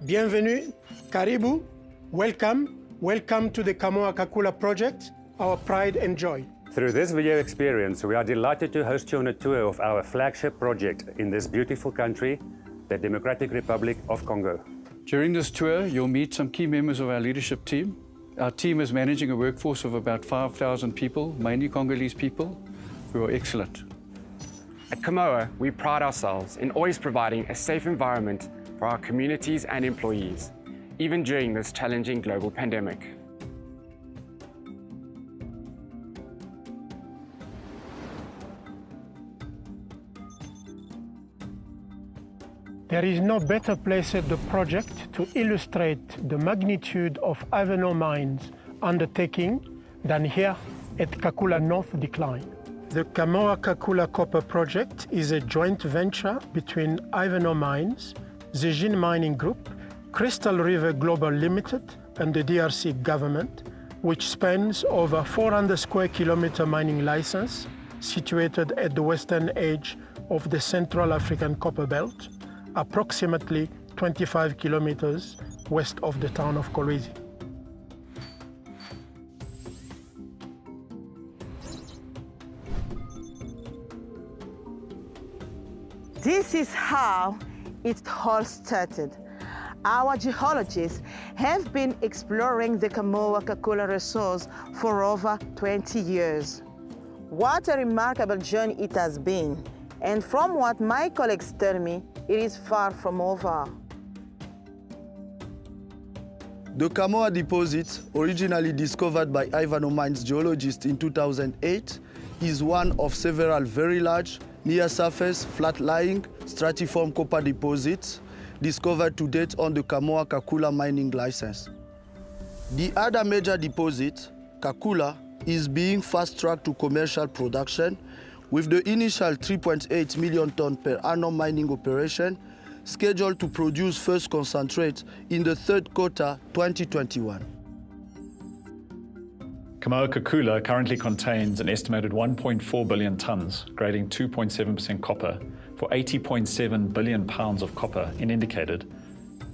Bienvenue, karibu, welcome to the Kamoa-Kakula Project, our pride and joy. Through this video experience, we are delighted to host you on a tour of our flagship project in this beautiful country, the Democratic Republic of Congo. During this tour, you'll meet some key members of our leadership team. Our team is managing a workforce of about 5,000 people, mainly Congolese people, who are excellent. At Kamoa, we pride ourselves in always providing a safe environment for our communities and employees, even during this challenging global pandemic. There is no better place at the project to illustrate the magnitude of Ivanhoe Mines' undertaking than here at Kakula North Decline. The Kamoa-Kakula Copper Project is a joint venture between Ivanhoe Mines, Zijin Mining Group, Crystal River Global Limited, and the DRC government, which spans over 400 square kilometer mining license situated at the western edge of the Central African Copper Belt, approximately 25 kilometers west of the town of Kolwezi. This is how it all started. Our geologists have been exploring the Kamoa-Kakula resource for over 20 years. What a remarkable journey it has been. And from what my colleagues tell me, it is far from over. The Kamoa deposit, originally discovered by Ivanhoe Mines geologists in 2008, is one of several very large, near-surface, flat-lying, stratiform copper deposits discovered to date on the Kamoa-Kakula mining license. The other major deposit, Kakula, is being fast-tracked to commercial production with the initial 3.8 million ton per annum mining operation scheduled to produce first concentrate in the third quarter 2021. Kamoa-Kakula currently contains an estimated 1.4 billion tons, grading 2.7% copper, for 80.7 billion pounds of copper in indicated,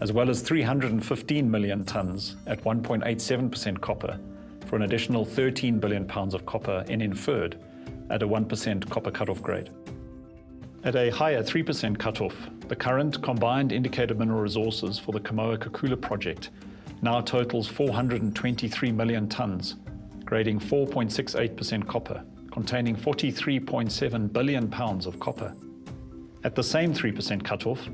as well as 315 million tons at 1.87% copper, for an additional 13 billion pounds of copper in inferred at a 1% copper cutoff grade. At a higher 3% cutoff, the current combined indicated mineral resources for the Kamoa-Kakula project now totals 423 million tons, grading 4.68% copper, containing 43.7 billion pounds of copper. At the same 3% cutoff,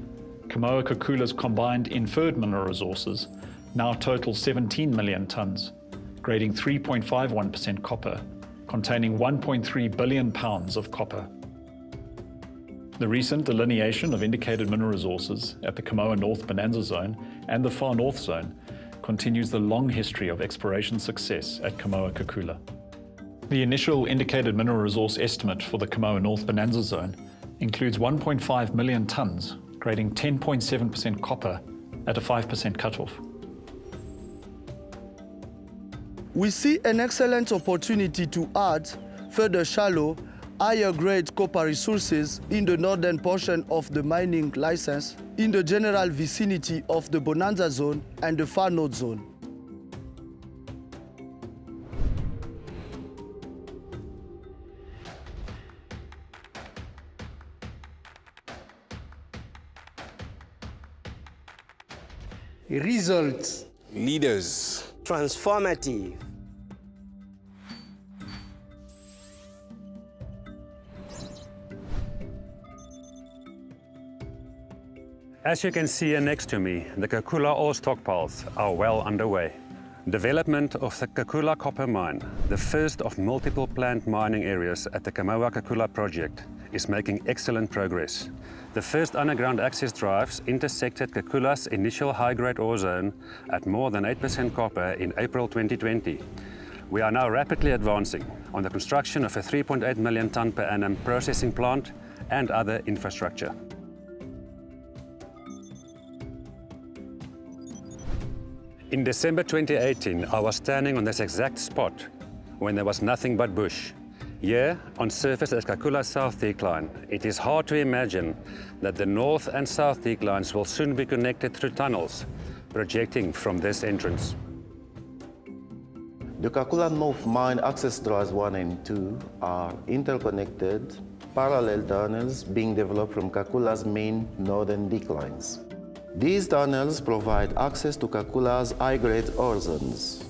Kamoa-Kakula's combined inferred mineral resources now total 17 million tons, grading 3.51% copper, containing 1.3 billion pounds of copper. The recent delineation of indicated mineral resources at the Kamoa North Bonanza Zone and the Far North Zone continues the long history of exploration success at Kamoa-Kakula. The initial indicated mineral resource estimate for the Kamoa North Bonanza Zone includes 1.5 million tons, grading 10.7% copper at a 5% cutoff. We see an excellent opportunity to add further shallow, higher-grade copper resources in the northern portion of the mining license in the general vicinity of the Bonanza Zone and the Far North Zone. Results. Leaders. Transformative. As you can see here next to me, the Kakula ore stockpiles are well underway. Development of the Kakula copper mine, the first of multiple planned mining areas at the Kamoa-Kakula project, is making excellent progress. The first underground access drives intersected Kakula's initial high-grade ore zone at more than 8% copper in April 2020. We are now rapidly advancing on the construction of a 3.8 million ton per annum processing plant and other infrastructure. In December 2018, I was standing on this exact spot when there was nothing but bush. Here, on surface at Kakula South Decline, it is hard to imagine that the north and south declines will soon be connected through tunnels, projecting from this entrance. The Kakula North Mine access drives 1 and 2 are interconnected, parallel tunnels being developed from Kakula's main northern declines. These tunnels provide access to Kakula's high-grade ore zones.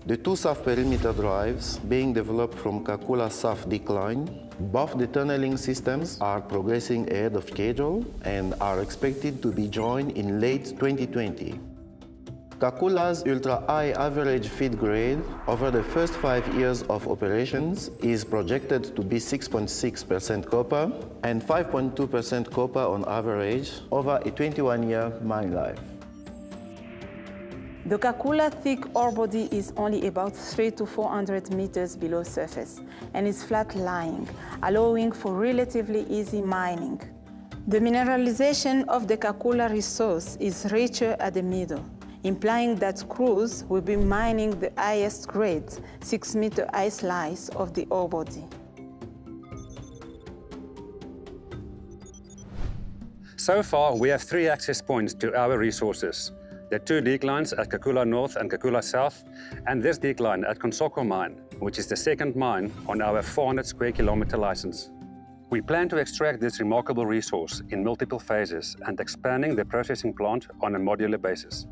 The 2 south perimeter drives being developed from Kakula South Decline. Both the tunneling systems are progressing ahead of schedule and are expected to be joined in late 2020. Kakula's ultra-high average feed grade over the first 5 years of operations is projected to be 6.6% copper and 5.2% copper on average over a 21-year mine life. The Kakula thick ore body is only about 300 to 400 meters below surface and is flat-lying, allowing for relatively easy mining. The mineralization of the Kakula resource is richer at the middle, implying that crews will be mining the highest grade 6-meter ice slice of the ore body. So far, we have 3 access points to our resources. The 2 declines at Kakula North and Kakula South, and this decline at Kamoa-Kakula mine, which is the second mine on our 400 square kilometer license. We plan to extract this remarkable resource in multiple phases and expanding the processing plant on a modular basis.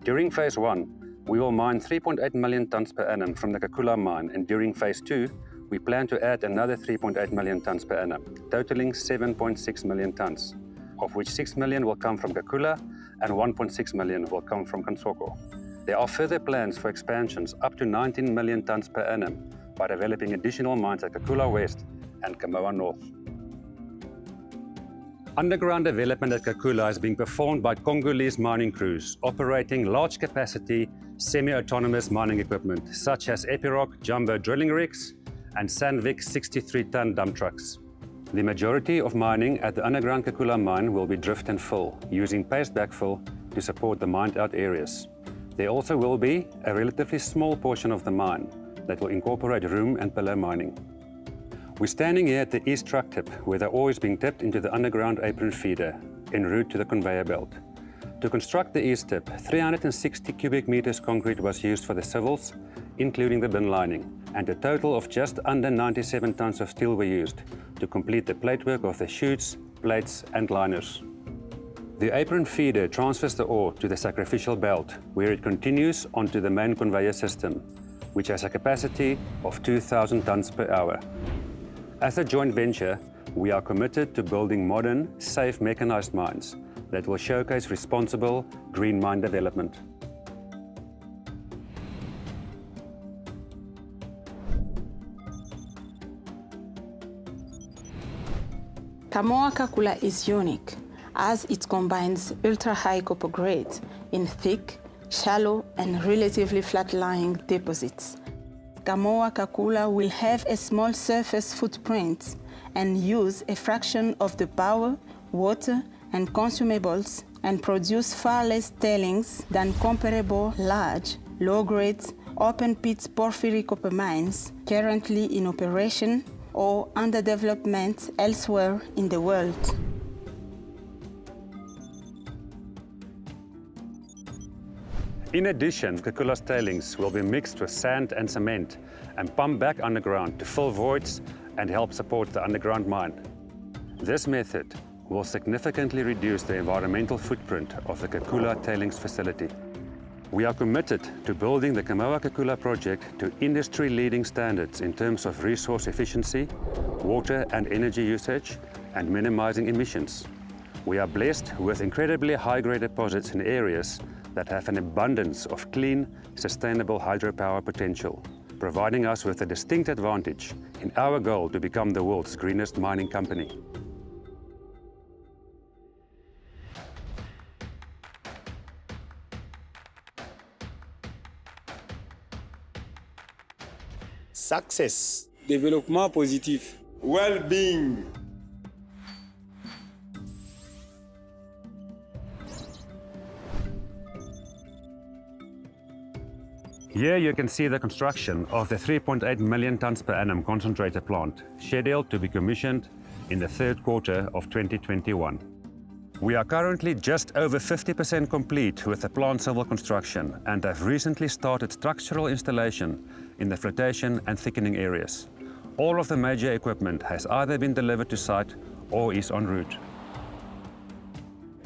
During phase 1, we will mine 3.8 million tons per annum from the Kakula mine, and during phase 2, we plan to add another 3.8 million tons per annum, totaling 7.6 million tons, of which 6 million will come from Kakula and 1.6 million will come from Kamoa-Kakula. There are further plans for expansions up to 19 million tons per annum by developing additional mines at Kakula West and Kamoa North. Underground development at Kakula is being performed by Congolese mining crews operating large-capacity, semi-autonomous mining equipment such as Epiroc jumbo drilling rigs and Sandvik 63-ton dump trucks. The majority of mining at the underground Kakula mine will be drift and fill, using paste backfill to support the mined-out areas. There also will be a relatively small portion of the mine that will incorporate room and pillar mining. We're standing here at the east truck tip, where the ore is being tipped into the underground apron feeder en route to the conveyor belt. To construct the east tip, 360 cubic meters concrete was used for the civils, including the bin lining, and a total of just under 97 tons of steel were used to complete the platework of the chutes, plates and liners. The apron feeder transfers the ore to the sacrificial belt, where it continues onto the main conveyor system, which has a capacity of 2,000 tons per hour. As a joint venture, we are committed to building modern, safe mechanized mines that will showcase responsible green mine development. Kamoa-Kakula is unique as it combines ultra-high copper grade in thick, shallow and relatively flat-lying deposits. Kamoa-Kakula will have a small surface footprint and use a fraction of the power, water and consumables and produce far less tailings than comparable large, low-grade, open-pit porphyry copper mines currently in operation or under development elsewhere in the world. In addition, Kakula's tailings will be mixed with sand and cement and pumped back underground to fill voids and help support the underground mine. This method will significantly reduce the environmental footprint of the Kakula tailings facility. We are committed to building the Kamoa-Kakula project to industry-leading standards in terms of resource efficiency, water and energy usage, and minimizing emissions. We are blessed with incredibly high-grade deposits in areas that have an abundance of clean, sustainable hydropower potential, providing us with a distinct advantage in our goal to become the world's greenest mining company. Success, développement positif, well-being. Here you can see the construction of the 3.8 million tons per annum concentrator plant, scheduled to be commissioned in the third quarter of 2021. We are currently just over 50% complete with the plant civil construction and have recently started structural installation in the flotation and thickening areas. All of the major equipment has either been delivered to site or is en route.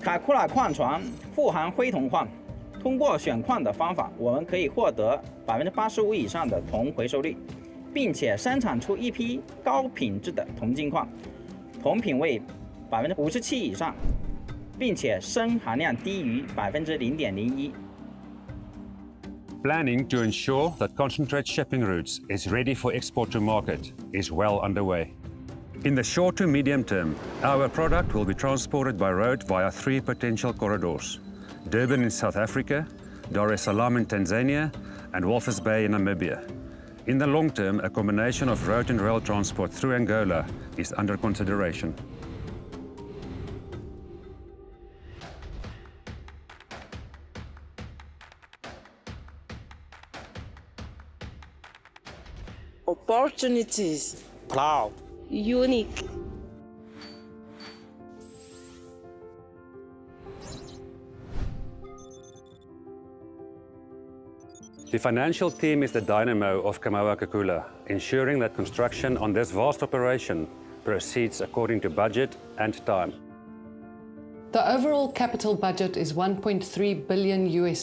卡库拉矿床富含灰铜矿，通过选矿的方法，我们可以获得85%以上的铜回收率，并且生产出一批高品质的铜精矿，铜品位57%以上，并且砷含量低于0.01%。Planning to ensure that concentrate shipping routes is ready for export to market is well underway. In the short to medium term, our product will be transported by road via 3 potential corridors: Durban in South Africa, Dar es Salaam in Tanzania, and Walvis Bay in Namibia. In the long term, a combination of road and rail transport through Angola is under consideration. Opportunities. Proud. Unique. The financial team is the dynamo of Kamoa-Kakula, ensuring that construction on this vast operation proceeds according to budget and time. The overall capital budget is $1.3 billion.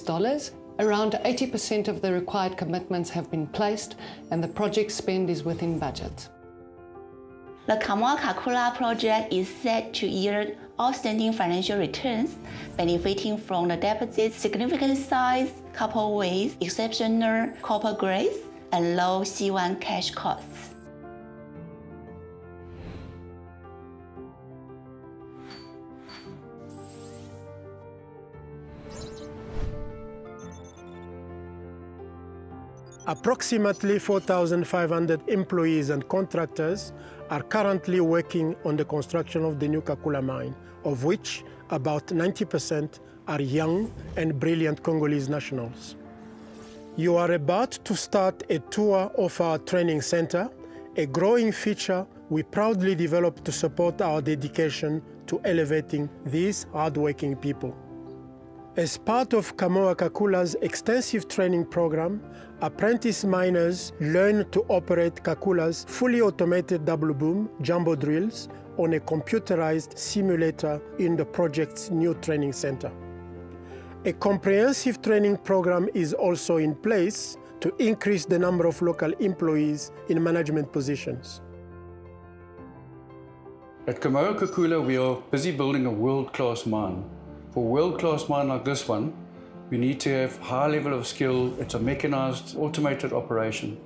Around 80% of the required commitments have been placed, and the project spend is within budget. The Kamoa-Kakula project is set to yield outstanding financial returns, benefiting from the deposit's significant size, coupled with exceptional copper grades and low C1 cash costs. Approximately 4,500 employees and contractors are currently working on the construction of the new Kakula mine, of which about 90% are young and brilliant Congolese nationals. You are about to start a tour of our training center, a growing feature we proudly developed to support our dedication to elevating these hardworking people. As part of Kamoa-Kakula's extensive training program, apprentice miners learn to operate Kakula's fully automated double-boom jumbo drills on a computerized simulator in the project's new training center. A comprehensive training program is also in place to increase the number of local employees in management positions. At Kamoa-Kakula, we are busy building a world-class mine. For a world-class mine like this one, we need to have high level of skill. It's a mechanized, automated operation.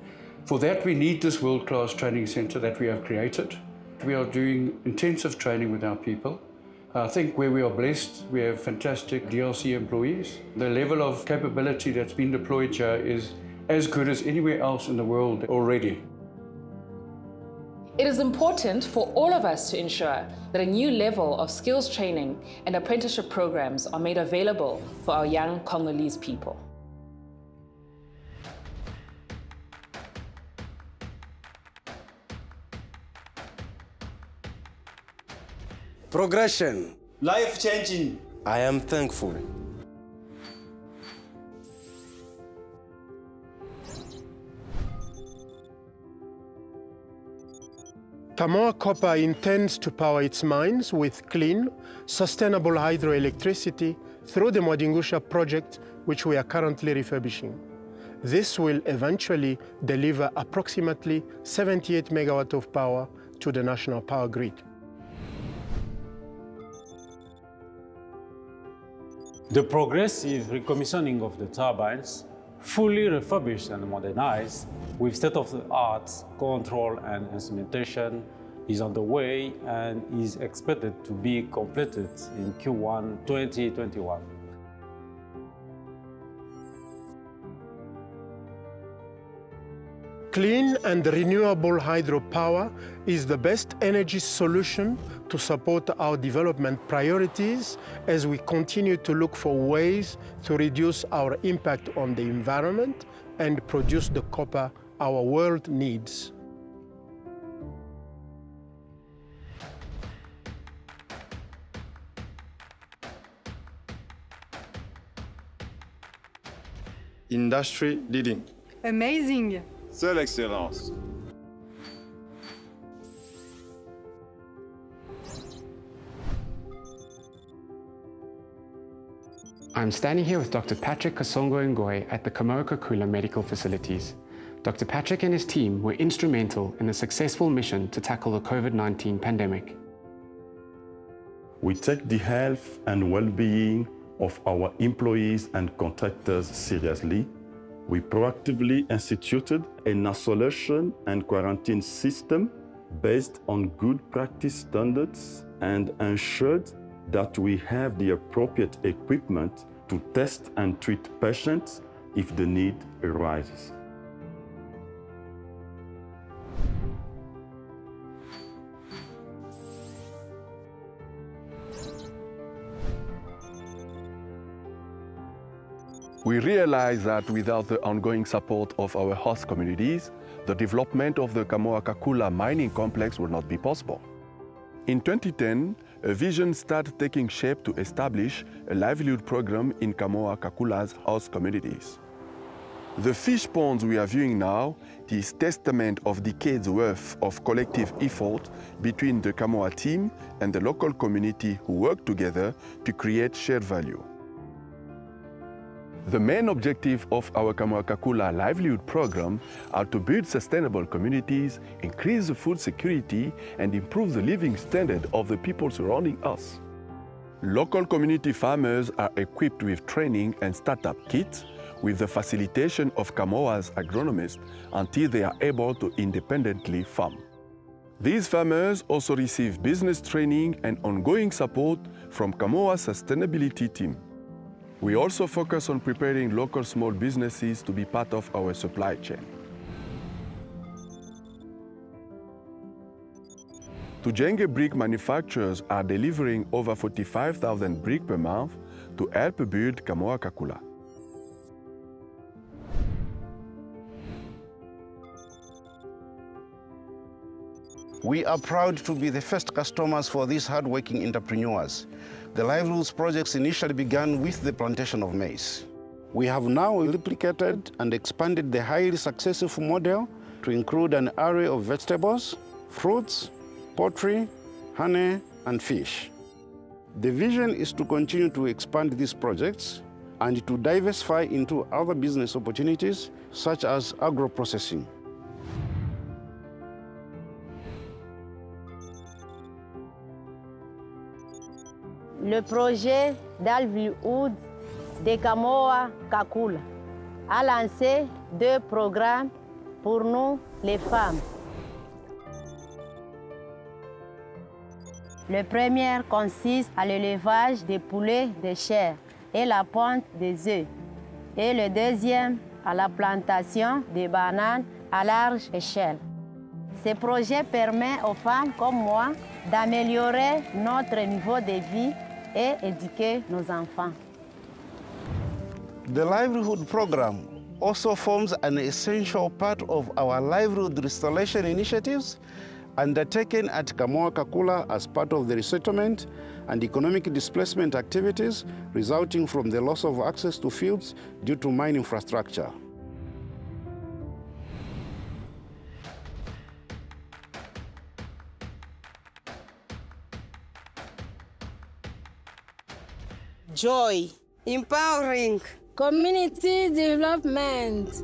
For that, we need this world-class training center that we have created. We are doing intensive training with our people. I think where we are blessed, we have fantastic DLC employees. The level of capability that's been deployed here is as good as anywhere else in the world already. It is important for all of us to ensure that a new level of skills training and apprenticeship programs are made available for our young Congolese people. Progression. Life-changing. I am thankful. Kamoa Copper intends to power its mines with clean, sustainable hydroelectricity through the Mwadingusha project, which we are currently refurbishing. This will eventually deliver approximately 78 megawatts of power to the national power grid. The progressive recommissioning of the turbines, fully refurbished and modernized with state-of-the-art control and instrumentation, is on the way and is expected to be completed in Q1 2021. Clean and renewable hydropower is the best energy solution to support our development priorities as we continue to look for ways to reduce our impact on the environment and produce the copper our world needs. Industry leading. Amazing. Seule excellence. I'm standing here with Dr. Patrick Kasongo-Ngoy at the Kamoa-Kakula Medical Facilities. Dr. Patrick and his team were instrumental in a successful mission to tackle the COVID-19 pandemic. We take the health and well-being of our employees and contractors seriously. We proactively instituted an isolation and quarantine system based on good practice standards and ensured that we have the appropriate equipment to test and treat patients if the need arises. We realize that without the ongoing support of our host communities, the development of the Kamoa-Kakula mining complex will not be possible. In 2010, a vision started taking shape to establish a livelihood program in Kamoa-Kakula's host communities. The fish ponds we are viewing now is testament of decades worth of collective effort between the Kamoa team and the local community who work together to create shared value. The main objective of our Kamoa-Kakula livelihood program are to build sustainable communities, increase the food security, and improve the living standard of the people surrounding us. Local community farmers are equipped with training and startup kits with the facilitation of Kamoa's agronomists until they are able to independently farm. These farmers also receive business training and ongoing support from Kamoa's sustainability team. We also focus on preparing local small businesses to be part of our supply chain. Tujenge brick manufacturers are delivering over 45,000 bricks per month to help build Kamoa-Kakula. We are proud to be the first customers for these hard-working entrepreneurs. The livelihoods projects initially began with the plantation of maize. We have now replicated and expanded the highly successful model to include an array of vegetables, fruits, poultry, honey, and fish. The vision is to continue to expand these projects and to diversify into other business opportunities, such as agro-processing. Le projet d'Alvliwood de Kamoa-Kakula a lancé 2 programmes pour nous, les femmes. Le premier consiste à l'élevage des poulets de chair et la ponte des œufs. Et le deuxième à la plantation de bananes à large échelle. Ce projet permet aux femmes comme moi d'améliorer notre niveau de vie et éduquer nos enfants. The livelihood program also forms an essential part of our livelihood restoration initiatives undertaken at Kamoa-Kakula as part of the resettlement and economic displacement activities resulting from the loss of access to fields due to mine infrastructure. Joy, empowering, community development.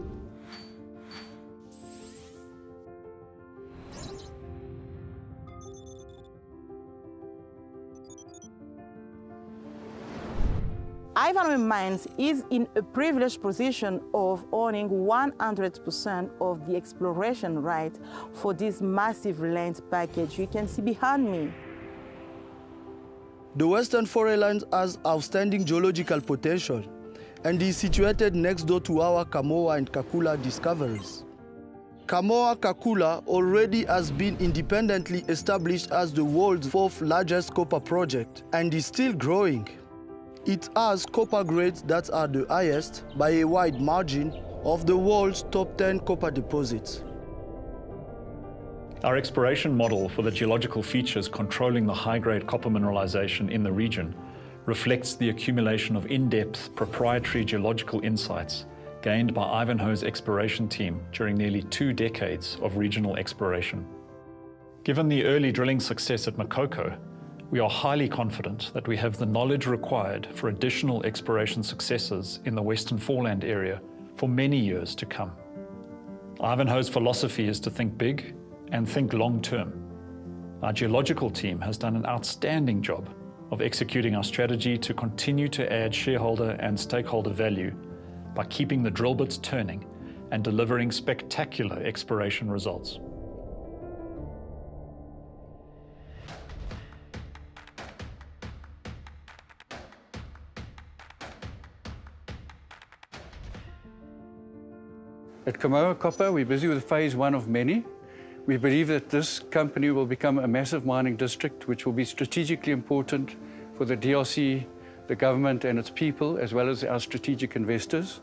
Ivanhoe Mines is in a privileged position of owning 100% of the exploration right for this massive land package you can see behind me. The Western Forelands has outstanding geological potential and is situated next door to our Kamoa and Kakula discoveries. Kamoa-Kakula already has been independently established as the world's 4th largest copper project and is still growing. It has copper grades that are the highest by a wide margin of the world's top 10 copper deposits. Our exploration model for the geological features controlling the high-grade copper mineralization in the region reflects the accumulation of in-depth proprietary geological insights gained by Ivanhoe's exploration team during nearly 2 decades of regional exploration. Given the early drilling success at Makoko, we are highly confident that we have the knowledge required for additional exploration successes in the Western Foreland area for many years to come. Ivanhoe's philosophy is to think big and think long-term. Our geological team has done an outstanding job of executing our strategy to continue to add shareholder and stakeholder value by keeping the drill bits turning and delivering spectacular exploration results. At Kamoa Copper, we're busy with phase 1 of many. We believe that this company will become a massive mining district, which will be strategically important for the DRC, the government and its people, as well as our strategic investors.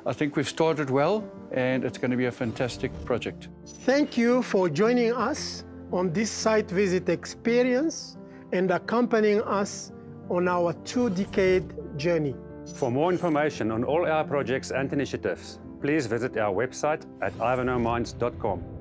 I think we've started well, and it's going to be a fantastic project. Thank you for joining us on this site visit experience and accompanying us on our 2-decade journey. For more information on all our projects and initiatives, please visit our website at ivanhoemines.com.